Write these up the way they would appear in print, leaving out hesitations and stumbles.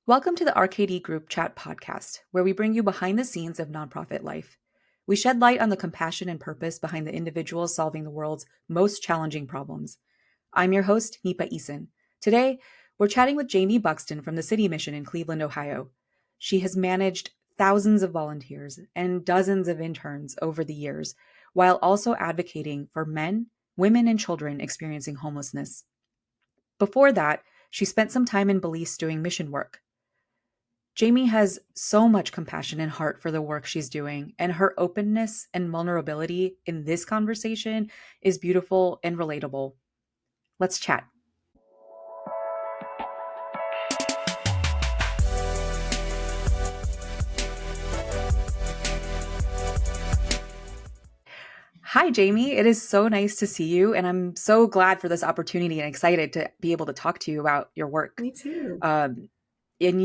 Welcome to the RKD Group Chat podcast, where we bring you behind the scenes of nonprofit life. We shed light on the compassion and purpose behind the individuals solving the world's most challenging problems. I'm your host, Nipa Eason. Today, we're chatting with Jaime Buxton from the City Mission in Cleveland, Ohio. She has managed thousands of volunteers and dozens of interns over the years, while also advocating for men, women, and children experiencing homelessness. Before that, she spent some time in Belize doing mission work. Jaime has so much compassion and heart for the work she's doing, and her openness and vulnerability in this conversation is beautiful and relatable. Let's chat. Hi, Jaime. It is so nice to see you, and I'm so glad for this opportunity and excited to be able to talk to you about your work. Me too. And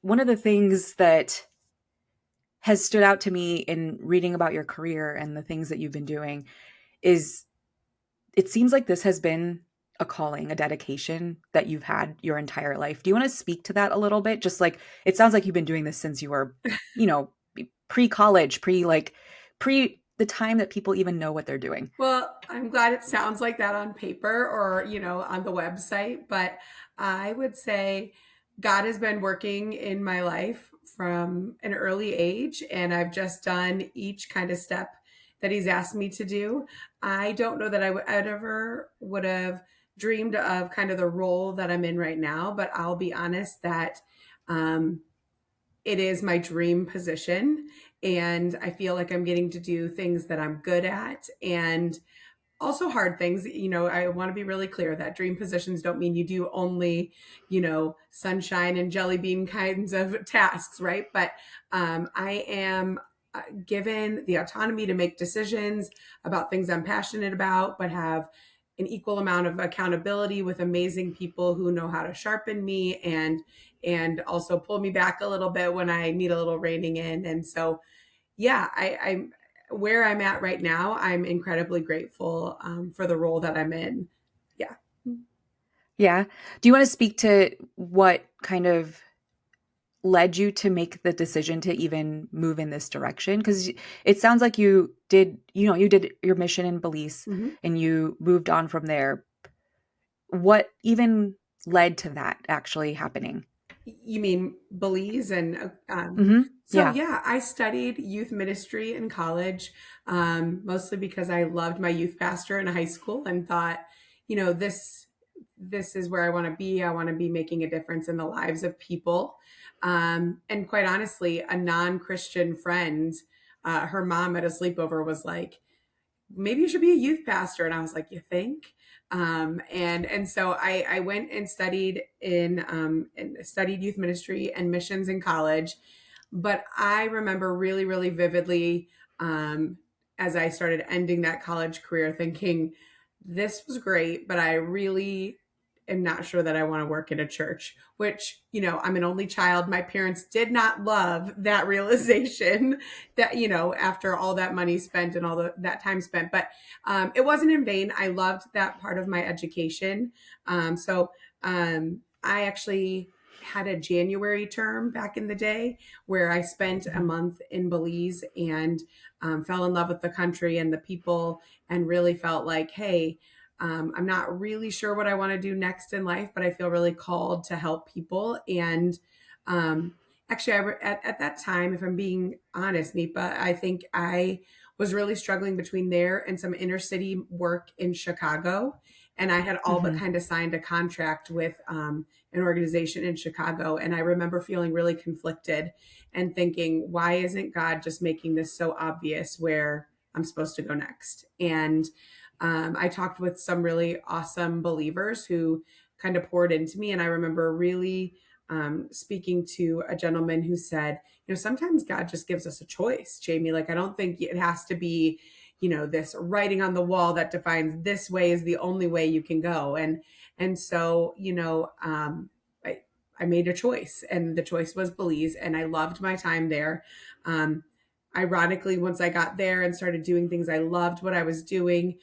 one of the things that has stood out to me in reading about your career and the things that you've been doing is it seems like this has been a calling, a dedication that you've had your entire life. Do you want to speak to that a little bit? Just like it sounds like you've been doing this since you were, pre-college, pre the time that people even know what they're doing. Well, I'm glad it sounds like that on paper or, on the website, but I would say God has been working in my life from an early age, and I've just done each kind of step that he's asked me to do. I don't know that I'd ever would have dreamed of kind of the role that I'm in right now, but I'll be honest that um, it is my dream position. And I feel like I'm getting to do things that I'm good at and also hard things. I want to be really clear that dream positions don't mean you do only, sunshine and jelly bean kinds of tasks, right? But I am given the autonomy to make decisions about things I'm passionate about, but have an equal amount of accountability with amazing people who know how to sharpen me and also pull me back a little bit when I need a little reining in. And so, yeah, I'm where I'm at right now. I'm incredibly grateful for the role that I'm in. Yeah. Yeah. Do you want to speak to what kind of led you to make the decision to even move in this direction? Because it sounds like you did your mission in Belize Mm-hmm. and you moved on from there. What even led to that actually happening? You mean Belize? And so, Yeah. yeah, I studied youth ministry in college, mostly because I loved my youth pastor in high school and thought, this is where I want to be. I want to be making a difference in the lives of people. And quite honestly, a non-Christian friend, her mom at a sleepover was like, maybe you should be a youth pastor. And I was like, you think? And so I went and studied and studied youth ministry and missions in college. But I remember really, really vividly as I started ending that college career thinking, this was great, but I really am not sure that I want to work in a church, which, I'm an only child. My parents did not love that realization that, after all that money spent and that time spent, but it wasn't in vain. I loved that part of my education. I actually had a January term back in the day where I spent a month in Belize and fell in love with the country and the people and really felt like, hey, I'm not really sure what I want to do next in life, but I feel really called to help people. And actually, at that time, if I'm being honest, Nipa, I think I was really struggling between there and some inner city work in Chicago. And I had all but kind of signed a contract with an organization in Chicago. And I remember feeling really conflicted and thinking, why isn't God just making this so obvious where I'm supposed to go next? And I talked with some really awesome believers who kind of poured into me. And I remember really speaking to a gentleman who said, sometimes God just gives us a choice, Jaime. Like, I don't think it has to be, this writing on the wall that defines this way is the only way you can go. And so, I made a choice, and the choice was Belize, and I loved my time there. Ironically, once I got there and started doing things, I loved what I was doing.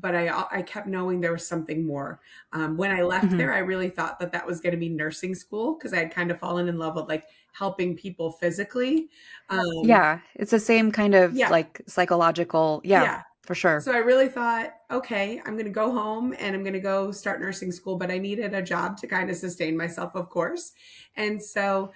I kept knowing there was something more. When I left Mhm. there, I really thought that that was going to be nursing school because I had kind of fallen in love with like helping people physically. Um, Yeah, it's the same kind of yeah, like psychological, yeah, yeah. for sure. So I really thought, okay, I'm going to go home and I'm going to go start nursing school, but I needed a job to kind of sustain myself, of course. And so,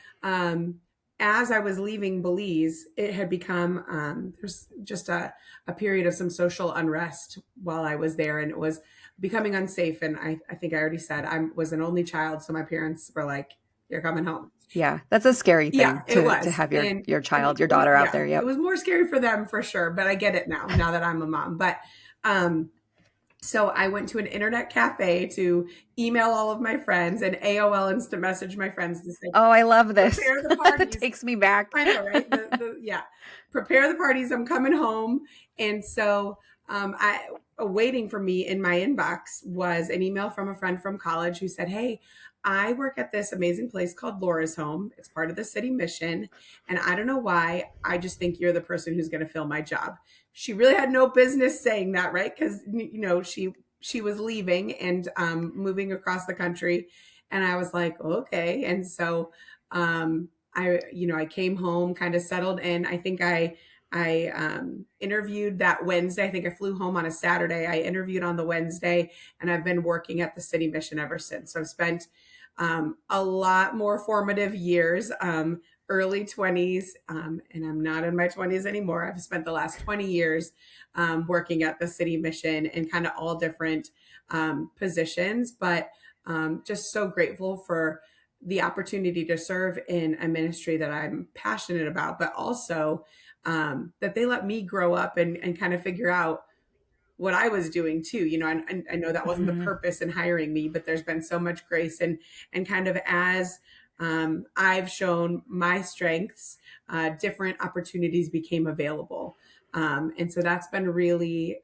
as I was leaving Belize, it had become, there's just a period of some social unrest while I was there, and it was becoming unsafe. And I think I already said I was an only child. So my parents were like, you're coming home. Yeah, that's a scary Yeah, thing it to was. have And your child, your daughter out yeah, there. it Yep. was more scary for them for sure, but I get it now that I'm a mom. But um so I went to an internet cafe to email all of my friends and AOL instant message my friends to say, Oh, I love this. prepare the That parties. takes me back. I know, right? Yeah, prepare the parties. I'm coming home. And so, I waiting for me in my inbox was an email from a friend from college who said, "Hey, I work at this amazing place called Laura's Home. It's part of the city mission, and I don't know why. I just think you're the person who's going to fill my job." She really had no business saying that, right? Because she was leaving and moving across the country, and I was like, okay. And so, I came home, kind of settled in. I think I interviewed that Wednesday. I think I flew home on a Saturday. I interviewed on the Wednesday, and I've been working at the city mission ever since. So I've spent a lot more formative years, early 20s, and I'm not in my 20s anymore. I've spent the last 20 years working at the city mission in kind of all different positions, but just so grateful for the opportunity to serve in a ministry that I'm passionate about, but also that they let me grow up and kind of figure out what I was doing too. I know that wasn't the Mhm. purpose in hiring me, but there's been so much grace and kind of as I've shown my strengths, different opportunities became available, and so that's been really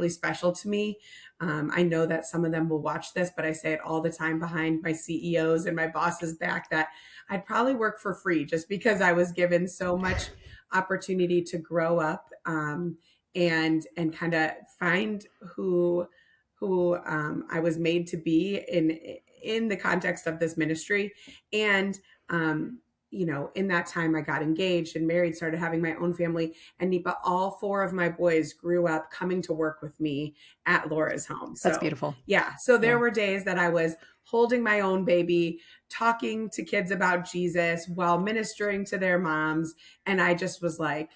special to me. I know that some of them will watch this, but I say it all the time behind my CEOs and my bosses back that I'd probably work for free just because I was given so much opportunity to grow up. And kind of find who I was made to be in the context of this ministry. And in that time, I got engaged and married, started having my own family. And Nipa, all four of my boys grew up coming to work with me at Laura's home. That's So beautiful. yeah, so there Yeah. were days that I was holding my own baby, talking to kids about Jesus while ministering to their moms, and I just was like,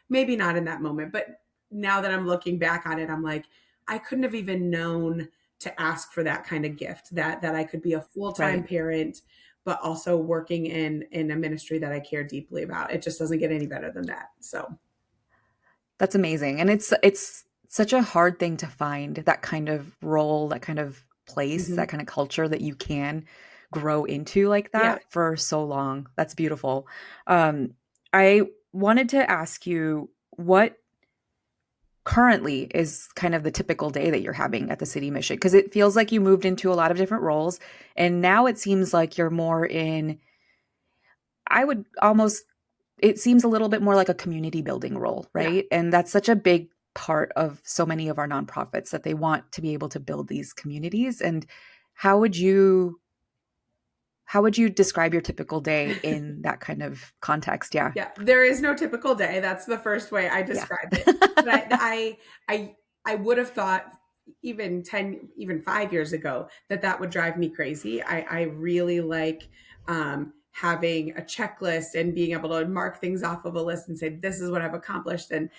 maybe not in that moment, but now that I'm looking back on it, I'm like, I couldn't have even known to ask for that kind of gift, that I could be a full-time Right. parent, but also working in a ministry that I care deeply about. It just doesn't get any better than that. So That's amazing. And it's such a hard thing to find, that kind of role, that kind of place, mhm. that kind of culture that you can grow into like Yeah, that for so long. That's beautiful. Um, I wanted to ask you what currently is kind of the typical day that you're having at the city mission, because it feels like you moved into a lot of different roles and now it seems like you're more in, I would almost, it seems a little bit more like a community building role, yeah. right? And that's such a big part of so many of our nonprofits, that they want to be able to build these communities. And how would you how would you describe your typical day in that kind of context? Yeah. Yeah, there is no typical day. That's the first way I Yeah. describe it. But I would have thought even 10, even 5 years ago that would drive me crazy. I really like having a checklist and being able to mark things off of a list and say, this is what I've accomplished, and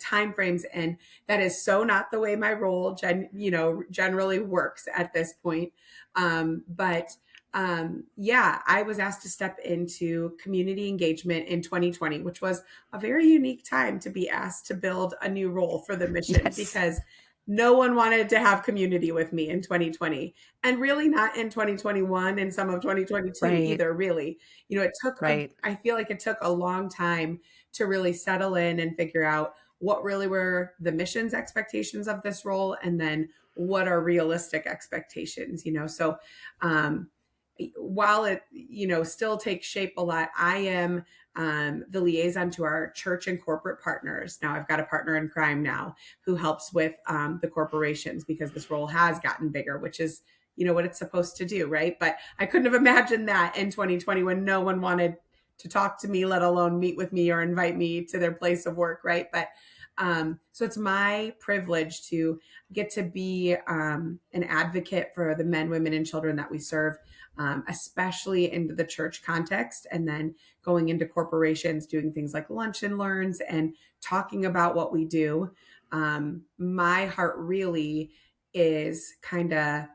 time frames. And that is so not the way my role generally works at this point. But yeah, I was asked to step into community engagement in 2020, which was a very unique time to be asked to build a new role for the mission Yes. because no one wanted to have community with me in 2020, and really not in 2021 and some of 2022 Right. either, really. Right. I feel like it took a long time to really settle in and figure out what really were the mission's expectations of this role, and then what are realistic expectations. So while it, still takes shape a lot, I am the liaison to our church and corporate partners. Now I've got a partner in crime now who helps with the corporations, because this role has gotten bigger, which is, what it's supposed to do, right? But I couldn't have imagined that in 2020 when no one wanted to talk to me, let alone meet with me or invite me to their place of work, right? But so it's my privilege to get to be an advocate for the men, women, and children that we serve, especially into the church context, and then going into corporations, doing things like lunch and learns and talking about what we do. My heart really is kind of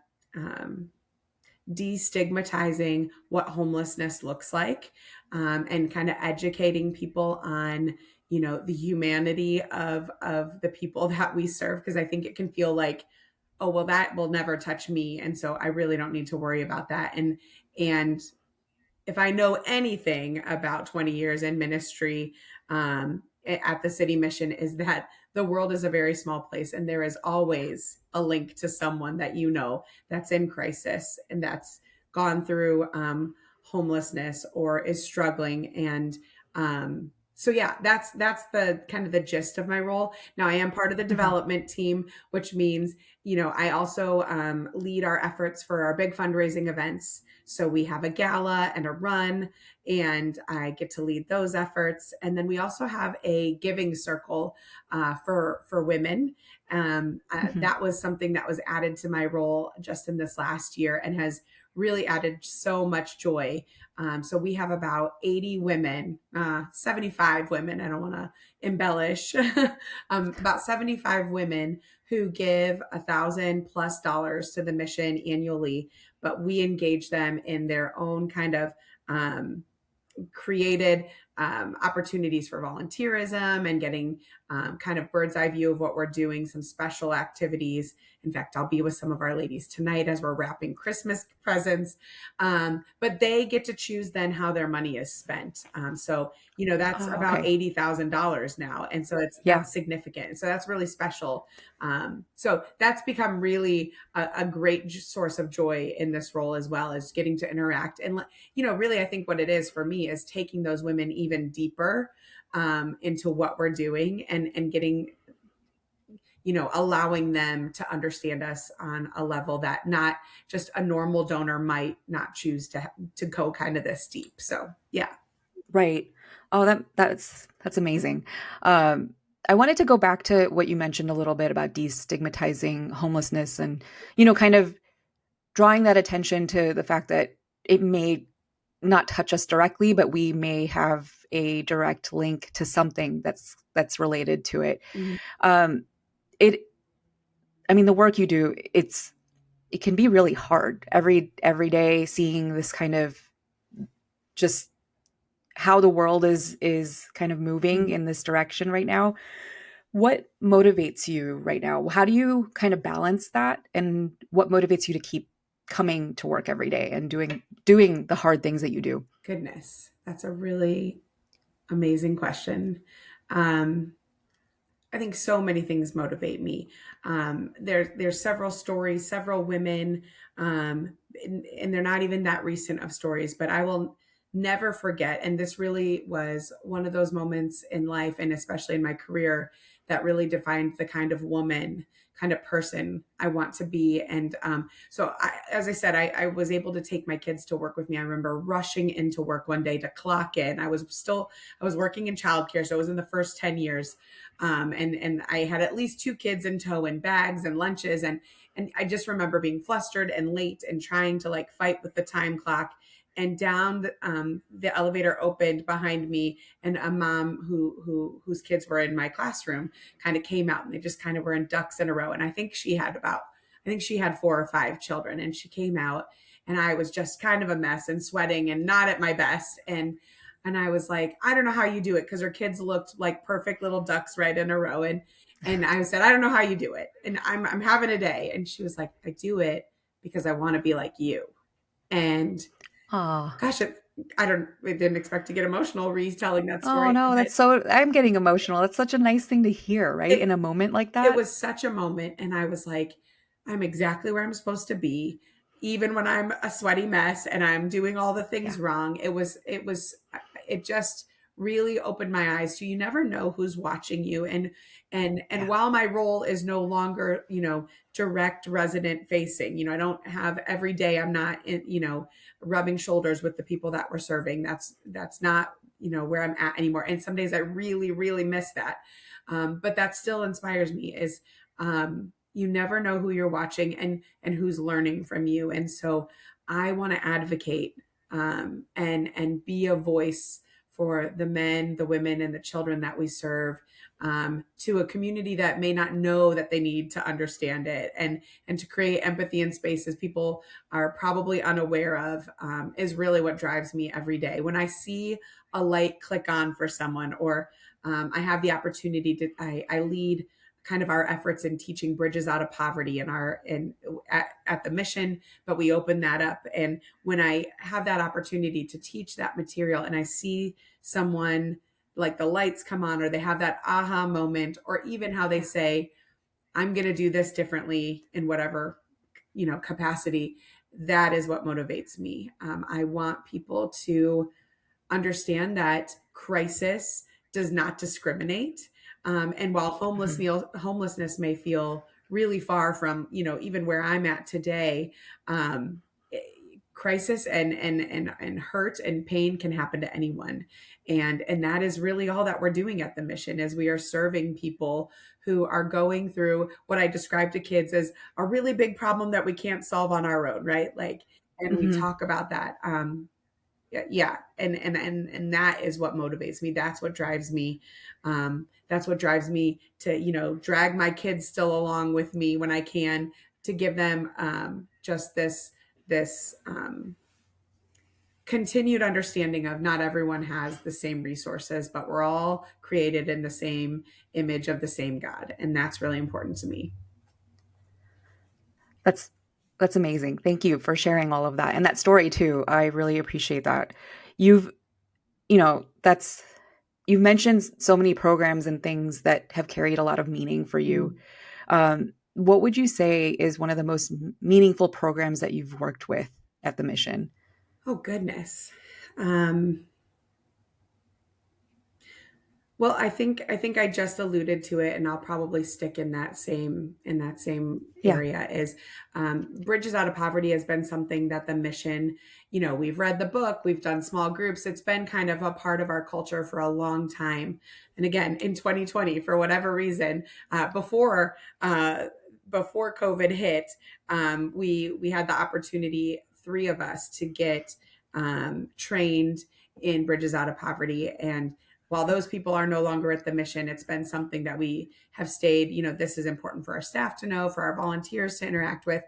destigmatizing what homelessness looks like, and kind of educating people on the humanity of the people that we serve, because I think it can feel like, oh well, that will never touch me, and so I really don't need to worry about that. And if I know anything about 20 years in ministry, at the city mission, is that the world is a very small place, and there is always a link to someone that that's in crisis and that's gone through homelessness or is struggling. And so yeah, that's the kind of the gist of my role. Now I am part of the development team, which means I also lead our efforts for our big fundraising events. So we have a gala and a run, and I get to lead those efforts. And then we also have a giving circle for women. That was something that was added to my role just in this last year and has really added so much joy. So we have about 80 women, 75 women. I don't want to embellish, about 75 women who give $1,000+ to the mission annually, but we engage them in their own kind of created opportunities for volunteerism and getting kind of bird's eye view of what we're doing, some special activities. In fact, I'll be with some of our ladies tonight as we're wrapping Christmas presents. But they get to choose then how their money is spent. So, that's about $80,000 now. And so that's significant. So that's really special. So that's become really a great source of joy in this role, as well as getting to interact. And, really, I think what it is for me is taking those women even deeper into what we're doing, and getting, allowing them to understand us on a level that not just a normal donor might not choose to go kind of this deep. So, yeah. Right. Oh, that's amazing. I wanted to go back to what you mentioned a little bit about destigmatizing homelessness and, kind of drawing that attention to the fact that it may not touch us directly, but we may have a direct link to something that's related to it. Mm-hmm. The work you do, it can be really hard every day, seeing this kind of just how the world is kind of moving in this direction right now. What motivates you right now? How do you kind of balance that? And what motivates you to keep coming to work every day and doing the hard things that you do? Goodness, that's a really amazing question. I think so many things motivate me. There's several stories, several women, and they're not even that recent of stories, but I will never forget. And this really was one of those moments in life, and especially in my career, that really defined the kind of woman, kind of person I want to be. And so as I said, I was able to take my kids to work with me. I remember rushing into work one day to clock in. I was working in childcare, so it was in the first 10 years. And I had at least 2 kids in tow and bags and lunches. And I just remember being flustered and late and trying to like fight with the time clock. And down the elevator opened behind me, and a mom whose kids were in my classroom kind of came out, and they just kind of were in ducks in a row. And I think she had 4 or 5 children, and she came out, and I was just kind of a mess and sweating and not at my best. And I was like, I don't know how you do it, because her kids looked like perfect little ducks right in a row. And I said, I don't know how you do it. And I'm having a day. And she was like, I do it because I want to be like you. And gosh, I didn't expect to get emotional retelling that story. Oh no, I'm getting emotional. That's such a nice thing to hear, right? In a moment like that. It was such a moment. And I was like, I'm exactly where I'm supposed to be. even when I'm a sweaty mess and I'm doing all the Yeah. things wrong, it just really opened my eyes to, you never know who's watching you. And Yeah. while my role is no longer, direct resident facing, I don't have every day, I'm not rubbing shoulders with the people that we're serving. That's not, where I'm at anymore. And some days I really, really miss that. But that still inspires me, is you never know who you're watching and who's learning from you. And so I want to advocate, and be a voice for the men, the women, and the children that we serve, to a community that may not know that they need to understand it, and to create empathy in spaces people are probably unaware of, is really what drives me every day. When I see a light click on for someone, or I have the opportunity to, I lead kind of our efforts in teaching bridges out of poverty at the mission, but we open that up. And when I have that opportunity to teach that material and I see someone, like the lights come on, or they have that aha moment, or even how they Yeah. say, I'm going to do this differently in whatever, capacity, that is what motivates me. I want people to understand that crisis does not discriminate. And while Mhm. homelessness may feel really far from, even where I'm at today, um, crisis and hurt and pain can happen to anyone. And that is really all that we're doing at the mission, is we are serving people who are going through what I describe to kids as a really big problem that we can't solve on our own, right? Like, and we Mhm. talk about that. Yeah, and that is what motivates me. That's what drives me. That's what drives me to, drag my kids still along with me when I can, to give them, just this continued understanding of, not everyone has the same resources, but we're all created in the same image of the same God, and that's really important to me. That's that's amazing. Thank you for sharing all of that and that story too. I really appreciate that. You've, that's you've mentioned so many programs and things that have carried a lot of meaning for you. Mm. What would you say is one of the most meaningful programs that you've worked with at the mission? Oh goodness. Um, Well, I think I just alluded to it, and I'll probably stick in that same Yeah. area. Is Bridges Out of Poverty has been something that the mission, we've read the book, we've done small groups. It's been kind of a part of our culture for a long time. And again, in 2020, for whatever reason, before COVID hit, we had the opportunity, three of us, to get trained in Bridges Out of Poverty. And while those people are no longer at the mission, it's been something that we have stayed, this is important for our staff to know, for our volunteers to interact with.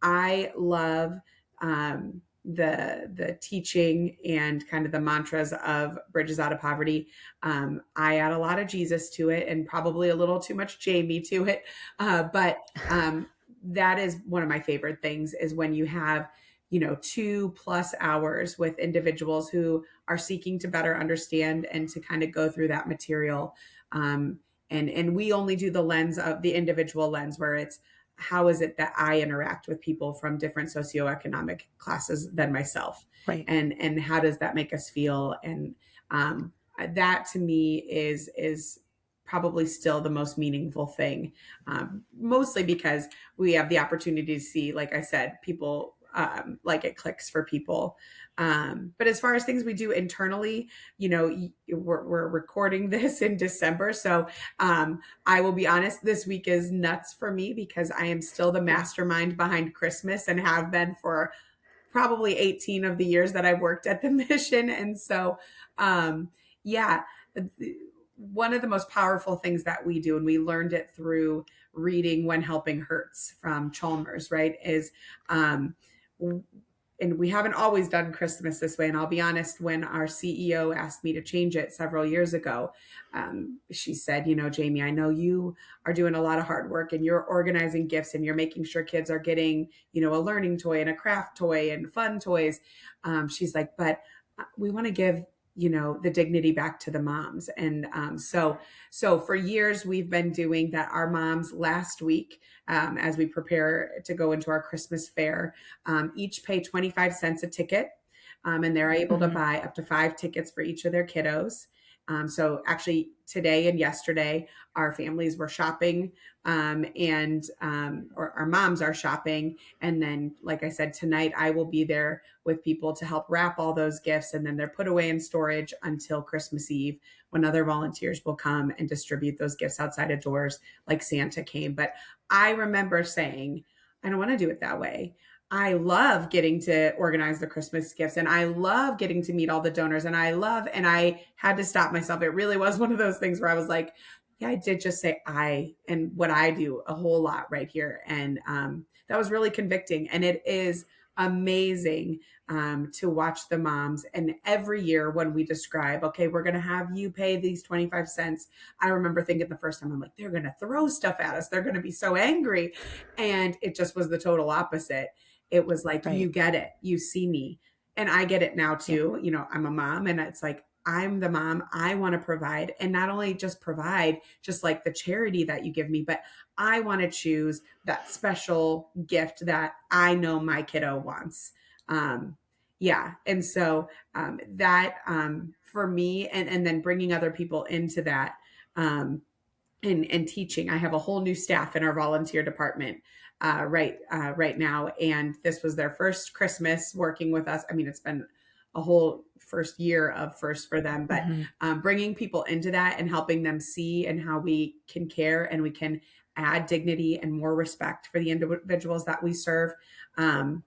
I love, the teaching and kind of the mantras of Bridges Out of Poverty. I add a lot of Jesus to it, and probably a little too much Jaime to it. But that is one of my favorite things, is when you have, 2+ hours with individuals who are seeking to better understand and to kind of go through that material. And we only do the lens of the individual lens, where it's, how is it that I interact with people from different socioeconomic classes than myself, Right. and how does that make us feel? And that to me is probably still the most meaningful thing, mostly because we have the opportunity to see, like I said, people, like it clicks for people. But as far as things we do internally, we're recording this in December. So I will be honest, this week is nuts for me, because I am still the Yeah. mastermind behind Christmas, and have been for probably 18 of the years that I've worked at the mission. And so, yeah, one of the most powerful things that we do, and we learned it through reading When Helping Hurts from Chalmers, right, is, um, and we haven't always done Christmas this way. And I'll be honest, when our CEO asked me to change it several years ago, she said, Jaime, I know you are doing a lot of hard work, and you're organizing gifts, and you're making sure kids are getting, a learning toy and a craft toy and fun toys. She's like, but we want to give the dignity back to the moms. And so for years we've been doing that. Our moms last week, as we prepare to go into our Christmas fair, each pay 25 cents a ticket. And they're able to Mhm. buy up to 5 tickets for each of their kiddos. So actually today and yesterday, our families were shopping, or our moms are shopping. And then, like I said, tonight I will be there with people to help wrap all those gifts. And then they're put away in storage until Christmas Eve, when other volunteers will come and distribute those gifts outside of doors like Santa came. But I remember saying, I don't want to do it that way. I love getting to organize the Christmas gifts, and I love getting to meet all the donors, and I had to stop myself. It really was one of those things where I was like, yeah, I did just say I and what I do a whole lot right here. And that was really convicting. And it is amazing to watch the moms. And every year when we describe, okay, we're going to have you pay these 25 cents. I remember thinking the first time, I'm like, they're going to throw stuff at us. They're going to be so angry. And it just was the total opposite. It was like, you Right. get it. You see me. And I get it now Yeah. too. I'm a mom, and it's like, I'm the mom. I want to provide, and not only just provide, just like the charity that you give me, but I want to choose that special gift that I know my kiddo wants. Yeah. And so that for me, and then bringing other people into that, and teaching. I have a whole new staff in our volunteer department right now, and this was their first Christmas working with us. I mean, it's been a whole first year of first for them, but Mhm. bringing people into that and helping them see and how we can care and we can add dignity and more respect for the individuals that we serve. Um,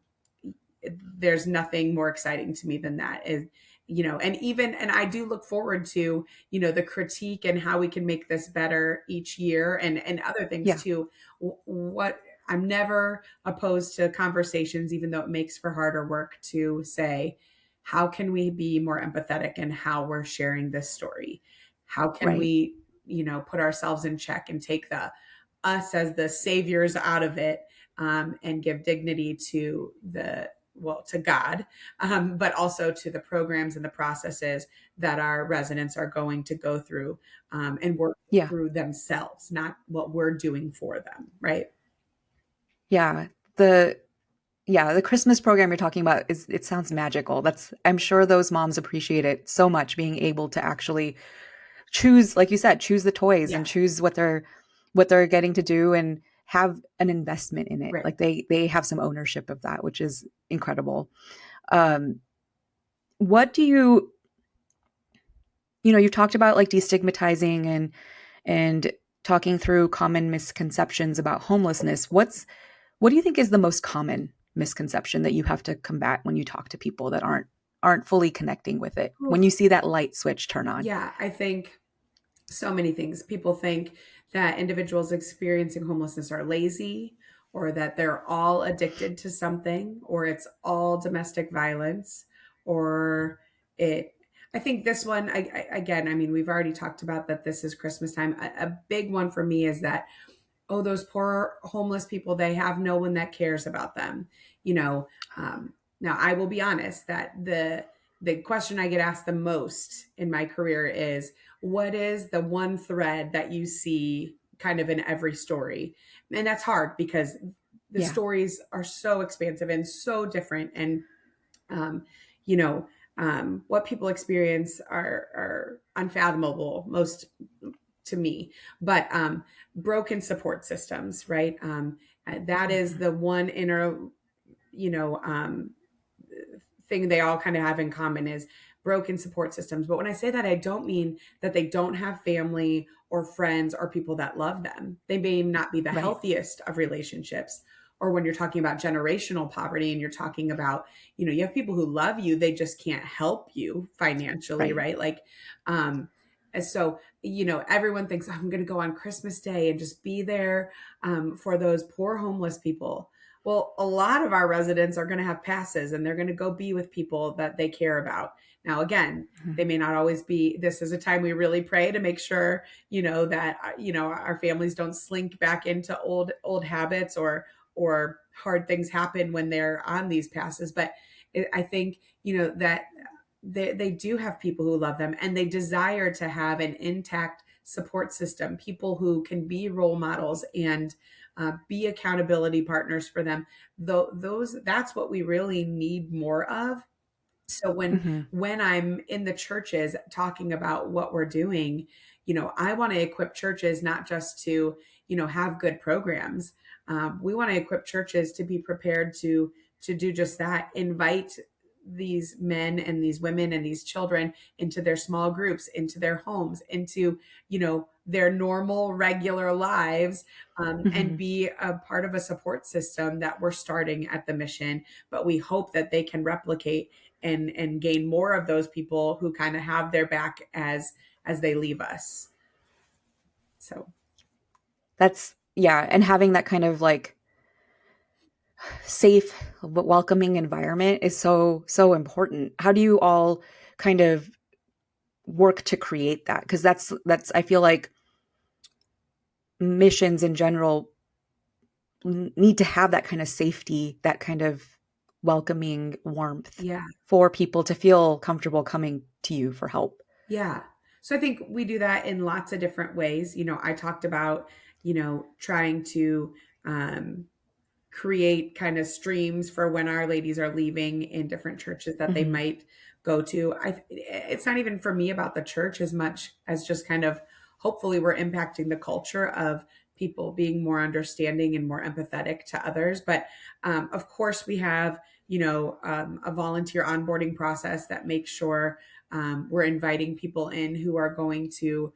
there's nothing more exciting to me than that. And I do look forward to the critique and how we can make this better each year, and other things Yeah. too. What I'm never opposed to conversations, even though it makes for harder work, to say, how can we be more empathetic in how we're sharing this story? How can Right. we put ourselves in check and take the us as the saviors out of it, and give dignity to to God, but also to the programs and the processes that our residents are going to go through, and work Yeah. through themselves, not what we're doing for them, right? Yeah. The Yeah, the Christmas program you're talking about is it sounds magical. I'm sure those moms appreciate it so much, being able to actually choose, like you said, choose the toys Yeah, and choose what they're getting to do and have an investment in it. right. Like they have some ownership of that, which is incredible. Um, what do you've talked about like destigmatizing and talking through common misconceptions about homelessness. What do you think is the most common misconception that you have to combat when you talk to people that aren't fully connecting with it? When you see that light switch turn on? Yeah, I think so many things. People think that individuals experiencing homelessness are lazy, or that they're all addicted to something, or it's all domestic violence, or it. I think this one, again, I mean, we've already talked about that this is Christmas time. A big one for me is that, oh, those poor homeless people, they have no one that cares about them. You know, now I will be honest that the question I get asked the most in my career is, what is the one thread that you see kind of in every story? And that's hard because the Yeah. stories are so expansive and so different. And um, you know, what people experience are unfathomable most to me. But broken support systems, right? That is Mhm. the one inner, you know, thing they all kind of have in common is broken support systems. But when I say that, I don't mean that they don't have family or friends or people that love them. They may not be the Right. healthiest of relationships. Or when you're talking about generational poverty and you're talking about, you have people who love you, they just can't help you financially, Right. right? Like, and so, everyone thinks, I'm going to go on Christmas Day and just be there for those poor homeless people. Well, a lot of our residents are going to have passes, and they're going to go be with people that they care about. Now, again, Mhm. they may not always be. This is a time we really pray to make sure, that, our families don't slink back into old habits, or hard things happen when they're on these passes. But I think, that they do have people who love them, and they desire to have an intact support system, people who can be role models and be accountability partners for them. Those that's what we really need more of. So Hmm. when I'm in the churches talking about what we're doing, I want to equip churches not just to, have good programs. We want to equip churches to be prepared to do just that. Invite these men and these women and these children into their small groups, into their homes, into, their normal, regular lives, and Hmm. be a part of a support system that we're starting at the mission. But we hope that they can replicate and gain more of those people who kind of have their back as they leave us. So That's, yeah. And having that kind of like safe, welcoming environment is so, so important. How do you all kind of work to create that? Because I feel like missions in general need to have that kind of safety, that kind of welcoming warmth yeah, for people to feel comfortable coming to you for help. yeah. So I think we do that in lots of different ways. I talked about, trying to um, create kind of streams for when our ladies are leaving in different churches that they Hmm. might go to. It's not even for me about the church as much as just kind of hopefully we're impacting the culture of people being more understanding and more empathetic to others. But of course, we have a volunteer onboarding process that makes sure we're inviting people in who are going to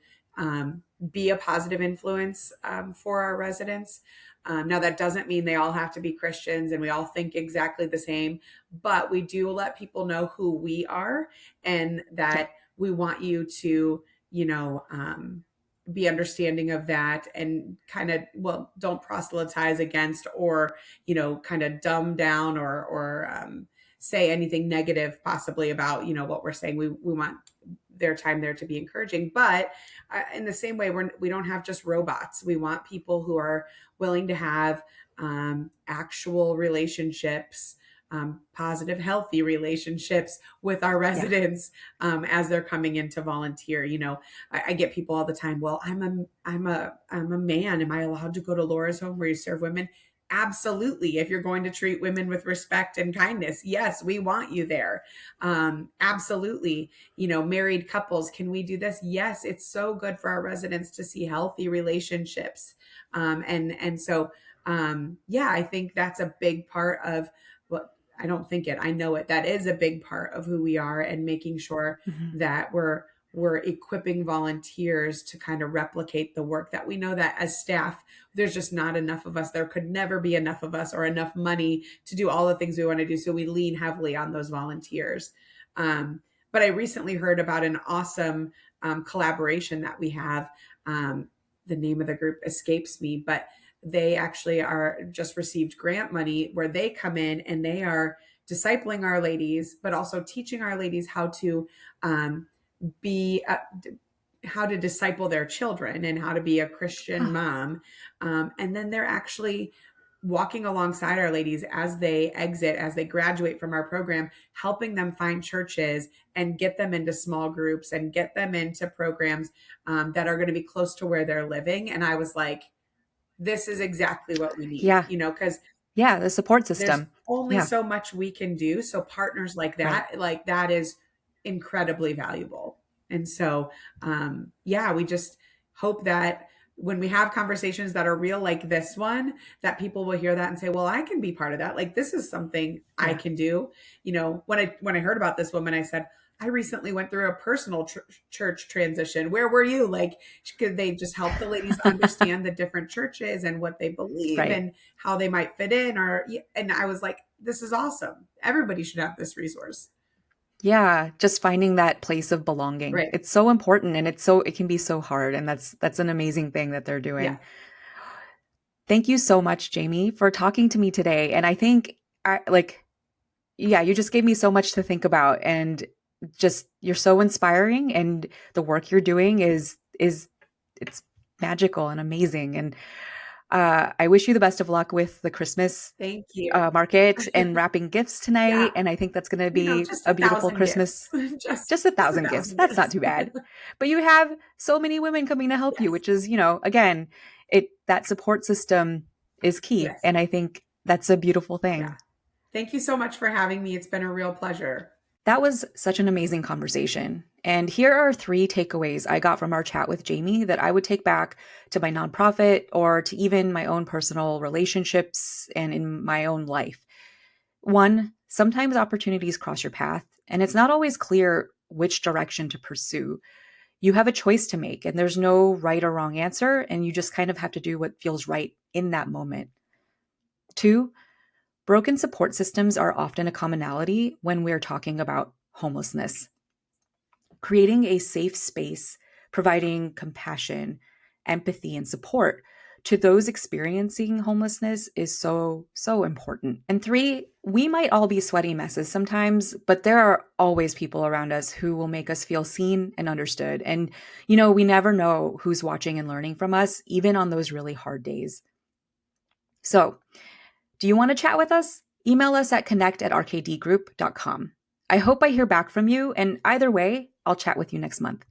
be a positive influence for our residents. Now, that doesn't mean they all have to be Christians and we all think exactly the same, but we do let people know who we are and Yeah. that we want you to, be understanding of that and kind of, well, don't proselytize against or, kind of dumb down or say anything negative possibly about, what we're saying. We want their time there to be encouraging, but in the same way, we don't have just robots. We want people who are willing to have actual relationships, positive, healthy relationships with our Yeah. residents as they're coming in to volunteer. I get people all the time. Well, I'm a man. Am I allowed to go to Laura's home where you serve women? Absolutely. If you're going to treat women with respect and kindness, yes, we want you there. Absolutely. Married couples, can we do this? Yes, it's so good for our residents to see healthy relationships. And so yeah, I think that's a big part of what I don't think it, I know it. That is a big part of who we are and making sure Hmm. that we're equipping volunteers to kind of replicate the work that we know that as staff, there's just not enough of us. There could never be enough of us or enough money to do all the things we want to do. So we lean heavily on those volunteers. But I recently heard about an awesome collaboration that we have. The name of the group escapes me, but they actually are just received grant money where they come in and they are discipling our ladies, but also teaching our ladies how to be how to disciple their children and how to be a Christian Huh. mom. And then they're actually walking alongside our ladies as they exit, as they graduate from our program, helping them find churches and get them into small groups and get them into programs that are going to be close to where they're living. And I was like, this is exactly what we need, Yeah. because Yeah. The support there's system. only Yeah. so much we can do. So partners Right. like that is incredibly valuable. And so, yeah, we just hope that when we have conversations that are real, like this one, that people will hear that and say, well, I can be part of that. Like, this is something I Yeah. can do. When I heard about this woman, I said, I recently went through a personal church transition. Where were you? Like, could they just help the ladies understand the different churches and what they believe Right. and how they might fit in? And I was like, this is awesome. Everybody should have this resource. Yeah, just finding that place of belonging. Right. It's so important and it can be so hard, and that's an amazing thing that they're Yeah. doing. Thank you so much, Jamie, for talking to me today. And I think yeah, you just gave me so much to think about, and just you're so inspiring, and the work you're doing is it's magical and amazing. And I wish you the best of luck with the Christmas Thank you. market and wrapping gifts tonight. Yeah, And I think that's going to be just a a beautiful thousand Christmas. gifts. just Just a just a thousand gifts. thousand That's not gifts. too bad. But you have so many women coming to help you, Yes. which is, again, that support system is key. Yes. And I think that's a beautiful Yeah. thing. Thank you so much for having me. It's been a real pleasure. That was such an amazing conversation. And here are three takeaways I got from our chat with Jaime that I would take back to my nonprofit or to even my own personal relationships and in my own life. One, sometimes opportunities cross your path, and it's not always clear which direction to pursue. You have a choice to make, and there's no right or wrong answer, and you just kind of have to do what feels right in that moment. Two, broken support systems are often a commonality when we're talking about homelessness. Creating a safe space, providing compassion, empathy, and support to those experiencing homelessness is so, so important. And three, we might all be sweaty messes sometimes, but there are always people around us who will make us feel seen and understood. And, we never know who's watching and learning from us, even on those really hard days. So, do you want to chat with us? Email us at connect@rkdgroup.com. I hope I hear back from you, and either way, I'll chat with you next month.